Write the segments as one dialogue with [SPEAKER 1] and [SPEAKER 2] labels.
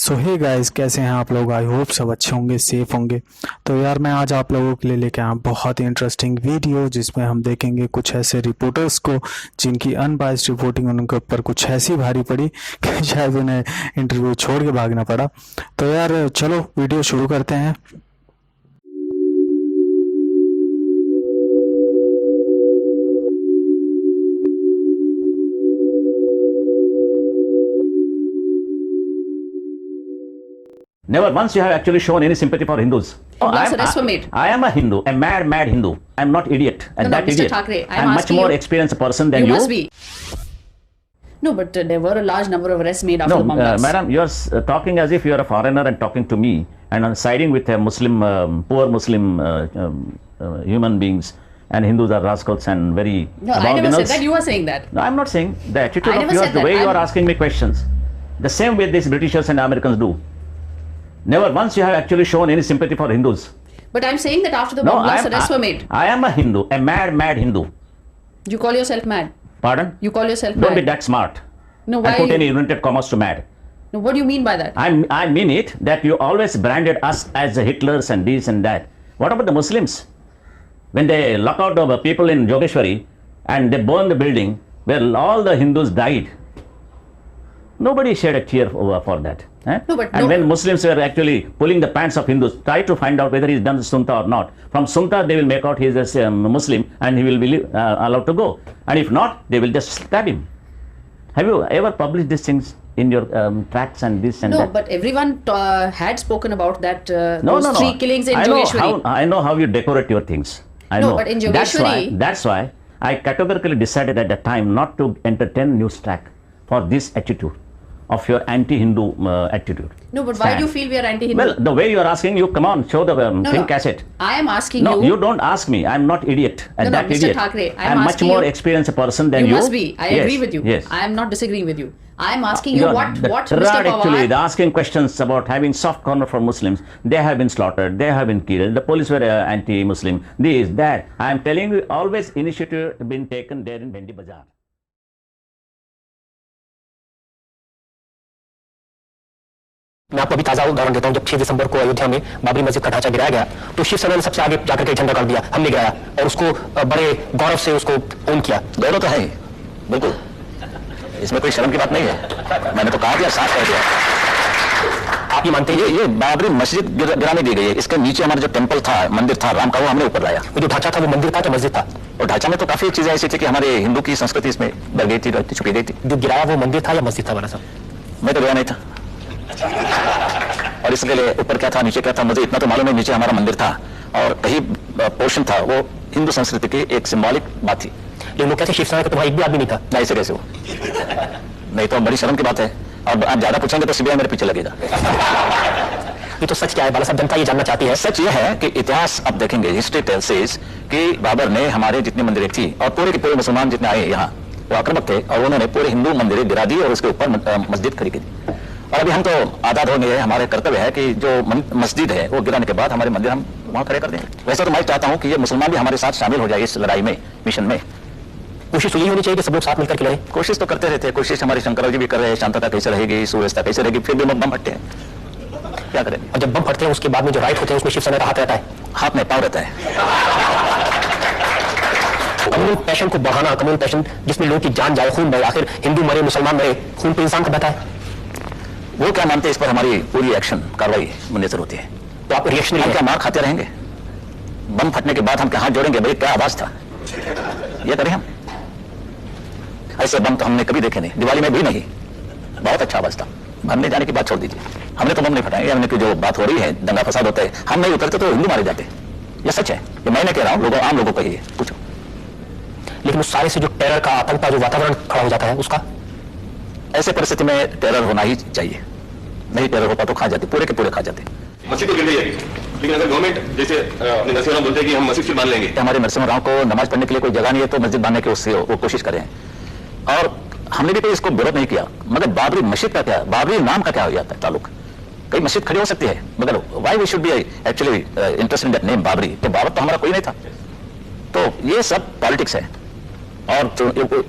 [SPEAKER 1] सो hey guys, कैसे हैं आप लोग। आई होप सब अच्छे होंगे, सेफ होंगे। तो यार मैं आज आप लोगों के लिए लेके आया बहुत ही इंटरेस्टिंग वीडियो जिसमें हम देखेंगे कुछ ऐसे रिपोर्टर्स को जिनकी अनबाइस्ड रिपोर्टिंग उनके ऊपर कुछ ऐसी भारी पड़ी कि शायद उन्हें इंटरव्यू छोड़ के भागना पड़ा। तो यार चलो वीडियो शुरू करते हैं।
[SPEAKER 2] Never once you have actually shown any sympathy for Hindus.
[SPEAKER 3] Last arrests were made.
[SPEAKER 2] I am a Hindu, a mad Hindu. I am not idiot. And
[SPEAKER 3] No,
[SPEAKER 2] that
[SPEAKER 3] Mr.
[SPEAKER 2] idiot.
[SPEAKER 3] Thackeray,
[SPEAKER 2] I am much more experienced person than
[SPEAKER 3] You
[SPEAKER 2] you.
[SPEAKER 3] must be. No, but there were a large number of arrests made after
[SPEAKER 2] No,
[SPEAKER 3] the bomb blast.
[SPEAKER 2] madam, you are talking as if you are a foreigner and talking to me and I'm siding with a Muslim, poor Muslim human beings. And Hindus are rascals and very
[SPEAKER 3] No, I never said that. You are saying that.
[SPEAKER 2] No, I'm not saying the attitude
[SPEAKER 3] I
[SPEAKER 2] of
[SPEAKER 3] never
[SPEAKER 2] yours,
[SPEAKER 3] said
[SPEAKER 2] the
[SPEAKER 3] that.
[SPEAKER 2] way you are asking me questions. The same way these Britishers and Americans do. Never once you have actually shown any sympathy for Hindus.
[SPEAKER 3] But I'm saying that after the bomb blast, arrests were made.
[SPEAKER 2] I am a Hindu, a mad Hindu.
[SPEAKER 3] You call yourself mad.
[SPEAKER 2] Pardon?
[SPEAKER 3] You call yourself
[SPEAKER 2] Don't
[SPEAKER 3] mad.
[SPEAKER 2] be that smart.
[SPEAKER 3] No,
[SPEAKER 2] And
[SPEAKER 3] why?
[SPEAKER 2] put any invented commas to mad.
[SPEAKER 3] No, what do you mean by that?
[SPEAKER 2] I mean it that you always branded us as the Hitlers and this and that. What about the Muslims? When they lock out the people in Jogeshwari and they burn the building where all the Hindus died, nobody shed a tear for that.
[SPEAKER 3] No, but
[SPEAKER 2] and
[SPEAKER 3] no.
[SPEAKER 2] when Muslims were actually pulling the pants of Hindus, try to find out whether he's done Sunta or not. From Sunta, they will make out he is a Muslim and he will be allowed to go. And if not, they will just stab him. Have you ever published these things in your tracts and this and
[SPEAKER 3] No,
[SPEAKER 2] that?
[SPEAKER 3] but everyone had spoken about that.
[SPEAKER 2] No,
[SPEAKER 3] those three killings in Jogeshwari.
[SPEAKER 2] I know how you decorate your things. I
[SPEAKER 3] No,
[SPEAKER 2] know.
[SPEAKER 3] but in
[SPEAKER 2] That's why I categorically decided at that time not to entertain news track for this attitude of your anti-Hindu attitude.
[SPEAKER 3] No, but why
[SPEAKER 2] Stand.
[SPEAKER 3] do you feel we are anti-Hindu?
[SPEAKER 2] Well, the way you are asking, you come on, show the thing cassette.
[SPEAKER 3] I am asking
[SPEAKER 2] No,
[SPEAKER 3] you.
[SPEAKER 2] you don't ask me. I'm not idiot. And
[SPEAKER 3] No,
[SPEAKER 2] that
[SPEAKER 3] Mr.
[SPEAKER 2] idiot.
[SPEAKER 3] Thackeray,
[SPEAKER 2] I'm much
[SPEAKER 3] asking
[SPEAKER 2] more
[SPEAKER 3] you-
[SPEAKER 2] experienced person than
[SPEAKER 3] You
[SPEAKER 2] you.
[SPEAKER 3] must be. I
[SPEAKER 2] Yes,
[SPEAKER 3] agree with you.
[SPEAKER 2] Yes.
[SPEAKER 3] I am not disagreeing with you. I am asking you
[SPEAKER 2] You're
[SPEAKER 3] what
[SPEAKER 2] the
[SPEAKER 3] Mr.
[SPEAKER 2] trad actually, the
[SPEAKER 3] Pawar.
[SPEAKER 2] asking questions about having soft corner for Muslims. They have been slaughtered. They have been killed. The police were anti-Muslim. This, that. I am telling you, always initiative been taken there in Bhendi Bazaar.
[SPEAKER 4] मैं आपको अभी ताजा उदाहरण देता हूं। जब 6 दिसंबर को अयोध्या में बाबरी मस्जिद का ढांचा गिराया गया तो शिवसेना ने सबसे आगे जाकर के झंडा गाड़ दिया, हमने गिराया और उसको बड़े गौरव से उसको ओन किया। गौरव तो है ही, बिल्कुल, इसमें कोई शर्म की बात नहीं है। मैंने तो कहा दिया, साफ कह दिया। आप ये मानते हैं ये बाबरी मस्जिद गिराने दी गई है, इसके नीचे हमारा जो टेम्पल था, मंदिर था राम का, वो हमने ऊपर लाया। वो जो ढांचा था वो मंदिर था, तो मस्जिद था। और ढांचा में तो काफी चीजें ऐसी थी कि हमारे हिंदू की संस्कृति इसमें डर गई थी, छुपी गई थी। जो गिराया वो मंदिर था या मस्जिद था? बड़ा साहब, मैं तो गया नहीं था और इसके लिए ऊपर क्या था नीचे क्या था मुझे इतना तो मालूम है। नीचे हमारा मंदिर था और कहीं पोर्शन था वो हिंदू संस्कृति की एक सिंबॉलिक बात थी। लेकिन लोग कहते शिवसेना का तुम्हारा एक भी आदमी नहीं था। नहीं, ऐसे कैसे हो? नहीं तो बड़ी शर्म की बात है। और आप ज्यादा पूछेंगे तो सीबीआई मेरे पीछे लगेगा। ये तो सच क्या है बाला साहब, जनता ये जानना चाहती है। सच ये है कि इतिहास आप देखेंगे, हिस्ट्री टेल्स सेज कि बाबर ने हमारे जितनी मंदिरें थी और पूरे के पूरे मुसलमान जितने आए यहाँ वो आक्रामक थे और उन्होंने पूरे हिंदू मंदिरें गिरा दी और उसके ऊपर मस्जिद खड़ी की दी। और अभी हम तो आजाद हो गए, हमारे कर्तव्य है कि जो मस्जिद है वो गिराने के बाद हमारे मंदिर हम वहां खड़े कर दें। वैसे तो मैं चाहता हूं कि ये मुसलमान भी हमारे साथ शामिल हो जाए इस लड़ाई में, मिशन में। कोशिश तो यही होनी चाहिए कि सब लोग साथ मिलकर के लड़े। कोशिश तो करते रहते हैं, कोशिश हमारे शंकरराव जी भी कर रहे हैं। शांतता कैसे रहेगी, सुव्यवस्था कैसे रहेगी, फिर भी बम फटते हैं, क्या करें। और जब बम फटते हैं उसके बाद में जो राइट होते हैं उसमें शिवसेना का हाथ रहता है, हाथ में पाव रहता है। कम्युनल पैशन को बढ़ाना, कम्युनल पैशन जिसमें लोगों की जान जाए, खून बहे, आखिर हिंदू मरे मुसलमान मरे, खून तो इंसान का बहता है। वो क्या मानते हैं, इस पर हमारी पूरी एक्शन कार्रवाई मुनसर होती है। तो आप रिएक्शनरी क्या मार खाते रहेंगे? बम फटने के बाद हम क्या हाथ जोड़ेंगे, भाई क्या आवाज था, ये करें हम? ऐसे बम तो हमने कभी देखे नहीं, दिवाली में भी नहीं। बहुत अच्छा आवाज था। भरने जाने की बात छोड़ दीजिए, हमने तो बम नहीं फटाए। हमने की जो बात हो रही है, दंगा फसाद होता है, हम नहीं उतरते तो हिंदू मारे जाते। ये सच है, ये मैं नहीं कह रहा हूं, लोगों आम लोगों को ही पूछो। लेकिन उस सारे से जो टेरर का आतंक का जो वातावरण खड़ा हो जाता है उसका, ऐसे परिस्थिति में टेरर होना ही चाहिए। नहीं टेरर होता तो खा जाते, पूरे के पूरे खा जाते।
[SPEAKER 5] मस्जिद तो गिर गई है, लेकिन अगर गवर्नमेंट जैसे अपने नरसिंह बोलते हैं कि हम मस्जिद फिर बांध लेंगे।
[SPEAKER 4] हमारे नरसिंह राव को नमाज पढ़ने के लिए कोई जगह नहीं है तो मस्जिद बांधने की उससे वो कोशिश करें। और हमने भी कोई इसको विरोध नहीं किया, मगर बाबरी मस्जिद का क्या, बाबरी नाम का क्या हो जाता है ताल्लुक? कई मस्जिद खड़ी हो सकती है, मगर why we should be actually interested in that name Babri? तो बाबर तो हमारा कोई नहीं था। तो ये सब पॉलिटिक्स है। और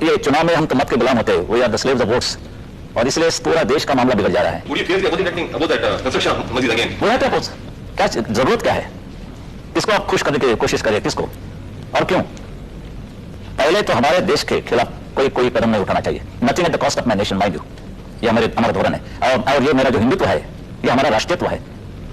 [SPEAKER 4] ये चुनाव में हम तो मत के गुलाम होते हैं, we are the slaves of votes. और इसलिए इस पूरा देश का मामला बिगड़ जा रहा है।
[SPEAKER 5] Would you fiercely opposing that thing about that construction of masjid again?
[SPEAKER 4] वो है क्या क्या जरूरत क्या है? किसको आप खुश करने की कोशिश करें, किसको और क्यों? पहले तो हमारे देश के खिलाफ कोई कदम नहीं उठाना चाहिए। Nothing at the cost of my nation, mind you. ये हमारा धोरण है और ये मेरा जो हिंदुत्व है, ये हमारा राष्ट्रीयत्व है।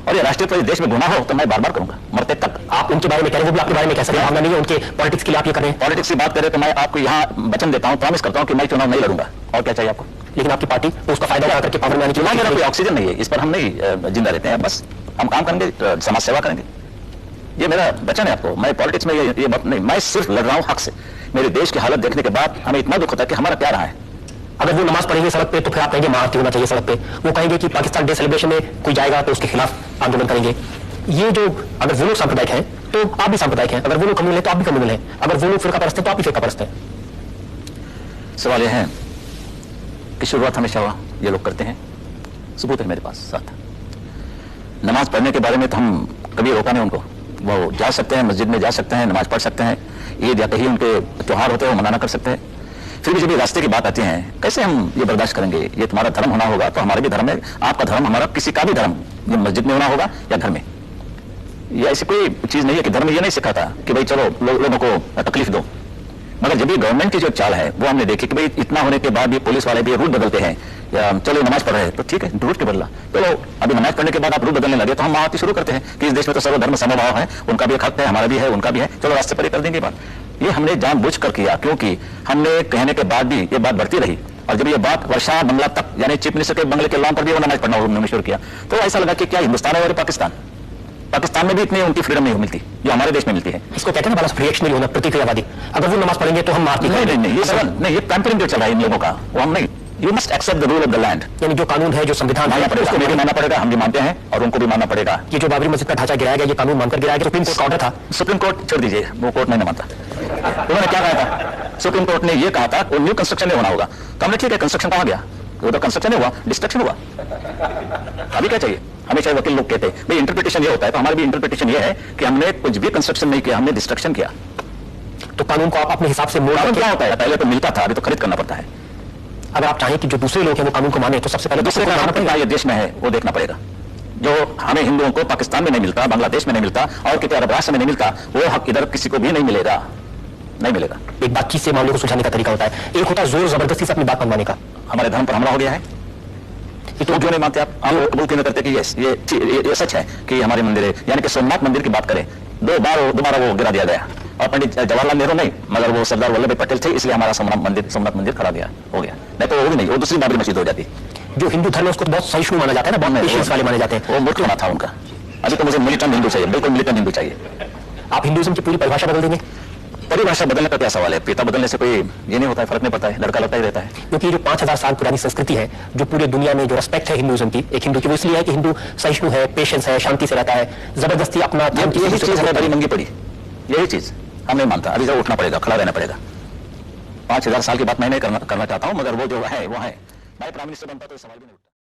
[SPEAKER 4] और ये राष्ट्रीयत्व इस देश में गुनाह हो तो मैं बार बार करूंगा मरते तक।
[SPEAKER 6] आप उनके बारे में कह रहे हैं, वो भी आपके बारे में कह सकते हैं, भावना नहीं है उनके पॉलिटिक्स के लिए आप ये कर रहे हैं।
[SPEAKER 4] पॉलिटिक्स की बात करें तो मैं आपको यहाँ वचन देता हूँ, प्रॉमिस करता हूँ कि मैं चुनाव नहीं लड़ूंगा। और क्या चाहिए आपको?
[SPEAKER 6] लेकिन आपकी पार्टी उसका फायदा उठा करके पावर में आने की
[SPEAKER 4] चुनाव मेरा कोई ऑक्सीजन नहीं है, इस पर हम नहीं जिंदा रहते हैं। बस हम काम करेंगे, समाज सेवा करेंगे, ये मेरा वचन है आपको। मैं पॉलिटिक्स में ये बात नहीं, मैं सिर्फ लड़ रहा हूँ हक से। मेरे देश की हालत देखने के बाद हमें इतना दुख होता है कि हमारा क्या रहा है।
[SPEAKER 6] अगर वो नमाज पढ़ेंगे सड़क पे तो फिर आप कहेंगे महाआरती होना चाहिए सड़क पे। वो कहेंगे कि पाकिस्तान डे सेलिब्रेशन में कोई जाएगा तो उसके खिलाफ आंदोलन करेंगे। ये जो अगर वो लोग सांप्रदायिक हैं तो आप भी सांप्रदायिक हैं, अगर वो लोग कम्युनल हैं तो आप भी कम्युनल हैं, अगर वो लोग फिरका परस्त हैं तो आप भी फिरका परस्त हैं।
[SPEAKER 4] सवाल यह है कि शुरुआत हमेशा ये लोग करते हैं, सबूत है मेरे पास साथ। नमाज पढ़ने के बारे में तो हम कभी रोका नहीं उनको। वो जा सकते हैं, मस्जिद में जा सकते हैं, नमाज पढ़ सकते हैं, ईद या कहीं उनके त्यौहार होते हैं वो मनाना कर सकते हैं। फिर भी जब ये रास्ते की बात आती है, कैसे हम ये बर्दाश्त करेंगे? ये तुम्हारा धर्म होना होगा तो हमारे भी धर्म है, आपका धर्म, हमारा किसी का भी धर्म, ये मस्जिद में होना होगा या घर में। ये ऐसी कोई चीज नहीं है कि धर्म ये नहीं सिखाता कि भाई चलो लोगों को तकलीफ दो। मगर जब ये गवर्नमेंट की जो चाल है वो हमने देखी कि भाई इतना होने के बाद भी पुलिस वाले भी रूट बदलते हैं, या चलो नमाज पढ़ रहे हैं तो ठीक है रूट के बदला, चलो अभी नमाज पढ़ने के बाद आप रूट बदलने लगे तो हम महाआरती शुरू करते हैं कि इस देश में तो सर्वधर्म समभाव है, उनका भी एक हक है, हमारा भी है, उनका भी है, चलो रास्ते पर ही कर देंगे बात। ये हमने जानबूझकर किया क्योंकि हमने कहने के बाद भी ये बात बढ़ती रही। और जब ये बात वर्षा बंगला तक यानी चीफ मिनिस्टर के बंगले के लॉन पर भी वो नमाज पढ़ना उन्होंने शुरू किया तो ऐसा लगा कि क्या हिंदुस्तान है और पाकिस्तान में भी इतनी उनकी फ्रीडम नहीं मिलती जो हमारे देश में मिलती है।
[SPEAKER 6] इसको कहते हैं ना रिएक्शनरी होना, प्रतिक्रियावादी। अगर वो नमाज पढ़ेंगे तो हम मारती
[SPEAKER 4] नहीं, ये पैम्परिंग जो चल रहा है इन लोगों का, वो हम नहीं। You must accept the rule of the land,
[SPEAKER 6] यानी जो कानून है, जो संविधान है,
[SPEAKER 4] उसको भी मानना पड़ेगा, हम भी मानते हैं और उनको भी मानना पड़ेगा।
[SPEAKER 6] ये जो बाबरी मस्जिद का ढांचा गिराया गया, ये कानून मानकर गिराया गया। सुप्रीम कोर्ट का ऑर्डर था।
[SPEAKER 4] सुप्रीम कोर्ट छोड़ दीजिए, वो कोर्ट नहीं मानता। उन्होंने क्या कहा था? सुप्रीम कोर्ट ने ये कहा था वो न्यू कंस्ट्रक्शन नहीं होना होगा, तो हमने ठीक है, कंस्ट्रक्शन कहाँ गया? वो तो कंस्ट्रक्शन नहीं हुआ, डिस्ट्रक्शन हुआ। अभी क्या चाहिए? हमेशा वकील लोग कहते हैं भाई इंटरप्रिटेशन ये होता है, तो हमारा भी इंटरप्रिटेशन ये है कि हमने कुछ भी कंस्ट्रक्शन नहीं किया, हमने डिस्ट्रक्शन किया।
[SPEAKER 6] तो कानून को आप अपने हिसाब से मोड़
[SPEAKER 4] क्या होता है? पहले तो मिलता था, अभी तो खरीद करना पड़ता है।
[SPEAKER 6] अगर आप चाहें कि जो दूसरे लोग हैं वो कानून को माने तो सबसे पहले
[SPEAKER 4] दूसरे का पड़ेगा, ये देश में है वो देखना पड़ेगा। जो हमें हिंदुओं को पाकिस्तान में नहीं मिलता, बांग्लादेश में नहीं मिलता और किसी अरब राष्ट्र में नहीं मिलता, वो हक इधर किसी को भी नहीं मिलेगा, नहीं मिलेगा।
[SPEAKER 6] एक बातचीत से मामले को सुलझाने का तरीका होता है, एक होता है जोर जबरदस्ती से अपनी बात मनवाने का।
[SPEAKER 4] हमारे धर्म पर हमला हो गया है, तो क्यों नहीं मानते आप? हम लोग कबूल क्यों नहीं करते कि ये सच है कि हमारे मंदिर है? यानी कि सोमनाथ मंदिर की बात करें, दोबारा वो गिरा दिया गया और पंडित जवाहरलाल नेहरू नहीं मगर वो सरदार वल्लभ भाई पटेल थे, इसलिए हमारा सोमनाथ मंदिर खड़ा गया हो गया। नहीं तो वो भी नहीं, वो दूसरी बाबरी मस्जिद हो जाती।
[SPEAKER 6] जो हिंदू धर्म है उसको बहुत सहिष्णु माना जाता है ना, बहुत पेशेंस वाले माने जाते हैं।
[SPEAKER 4] वो मूर्ख होना था उनका। अभी तो मुझे मिलिटेंट हिंदू चाहिए, बिल्कुल मिलिटेंट हिंदू चाहिए।
[SPEAKER 6] आप हिंदुइज्म की पूरी परिभाषा बदल देंगे?
[SPEAKER 4] परिभाषा बदलने का क्या सवाल है? पिता बदलने से कोई ये नहीं होता है, फर्क नहीं पड़ता है, लड़का लड़का ही रहता है।
[SPEAKER 6] क्योंकि जो 5000 साल पुरानी संस्कृति है, जो पूरे दुनिया में जो रेस्पेक्ट है हिंदुइज्म की, एक हिंदू की, वो इसलिए है कि हिंदू सहिष्णु है, पेशेंस है, शांति से रहता है। जबरदस्ती अपना
[SPEAKER 4] यही चीज है, बड़ी मंगी पड़ी, यही चीज हम नहीं मानता। अभी जब उठना पड़ेगा, खड़ा रहना पड़ेगा। 5000 साल की बात मैं नहीं करना चाहता हूं, मगर वो जो है वो है। मैं प्राइम मिनिस्टर बनता तो सवाल भी नहीं उठता।